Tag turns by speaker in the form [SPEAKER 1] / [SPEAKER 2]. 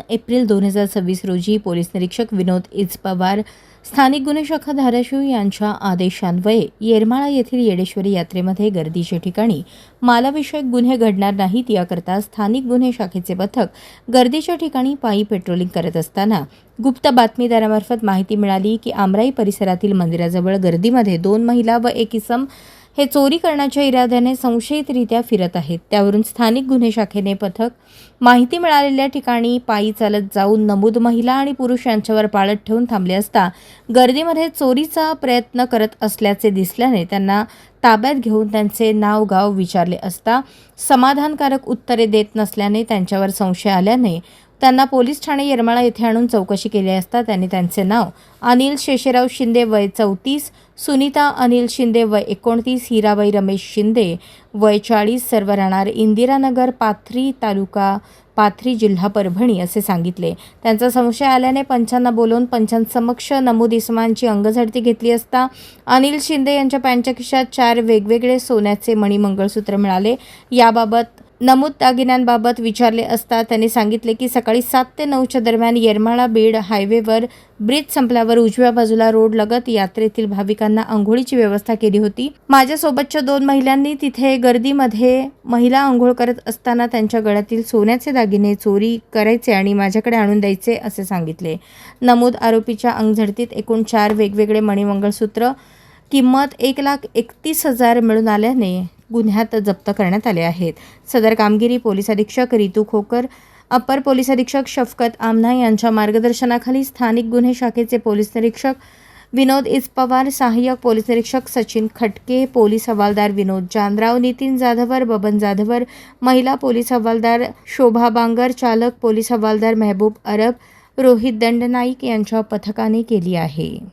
[SPEAKER 1] April 2026 रोजी police निरीक्षक विनोद इचपवार, स्थानिक गुन्हे शाखा धाराशिव यांच्या आदेशान्वये येरमाळा येथील येडेश्वरी यात्रेमध्ये गर्दीच्या ठिकाणी मालाविषयक गुन्हे घडणार नाहीत याकरता स्थानिक गुन्हे शाखेचे पथक गर्दीच्या ठिकाणी पायी पेट्रोलिंग करत असताना गुप्त बातमीदारामार्फत माहिती मिळाली की आमराई परिसरातील मंदिराजवळ गर्दीमध्ये 2 महिला व एक इसम हे चोरी करण्याच्या इराद्याने संशयितरित्या फिरत आहेत। त्यावरून स्थानिक गुन्हे शाखेने पथक माहिती मिळालेल्या ठिकाणी पायी चालत जाऊन नमूद महिला आणि पुरुष यांच्यावर पाळत ठेवून थांबले असता गर्दीमध्ये चोरीचा प्रयत्न करत असल्याचे दिसल्याने त्यांना ताब्यात घेऊन त्यांचे नाव गाव विचारले असता समाधानकारक उत्तरे देत नसल्याने त्यांच्यावर संशय आल्याने त्यांना पोलीस ठाणे येरमाळा येथे आणून चौकशी केली असता त्यांनी त्यांचे नाव अनिल शेषराव शिंदे वय 34, सुनीता अनिल शिंदे वय 29, हिराबाई रमेश शिंदे वय 40, सर्व राहणार इंदिरानगर, पाथरी तालुका पाथरी जिल्हा परभणी असे सांगितले। त्यांचा संशय आल्याने पंचांना बोलवून पंचांसमक्ष नमूद इसमांची अंगझडती घेतली असता अनिल शिंदे यांच्या पॅन्टच्या खिशात 4 वेगवेगळे सोन्याचे मणी मंगळसूत्र मिळाले। याबाबत नमूद दागिन्यांबाबत विचारले असता त्यांनी सांगितले की सकाळी 7 ते 9च्या दरम्यान येरमाळा बीड हायवेवर ब्रिज संपल्यावर उजव्या बाजूला रोड लगत यात्रेतील भाविकांना अंघोळीची व्यवस्था केली होती। माझ्यासोबतच्या 2 महिलांनी तिथे गर्दीमध्ये महिला अंघोळ करत असताना त्यांच्या गळ्यातील सोन्याचे दागिने चोरी करायचे आणि माझ्याकडे आणून द्यायचे असे सांगितले। नमूद आरोपीच्या अंगझडतीत एकूण 4 वेगवेगळे मणिमंगळसूत्र किंमत 1,31,000 मिळून आल्याने गुन्ह्यात जप्त करण्यात आले आहेत। सदर कामगिरी पोलीस अधीक्षक रितू खोकर, अप्पर पोलीस अधीक्षक शफकत आमना यांच्या मार्गदर्शनाखाली स्थानिक गुन्हे शाखेचे पोलीस निरीक्षक विनोद इचपवार, सहाय्यक पोलीस निरीक्षक सचिन खटके, पोलीस हवालदार विनोद जानराव, नितीन जाधवर, बबन जाधवर, महिला पोलीस हवालदार शोभा बांगर, चालक पोलीस हवालदार महबूब अरब, रोहित दंडनाईक यांच्या पथकाने केली आहे।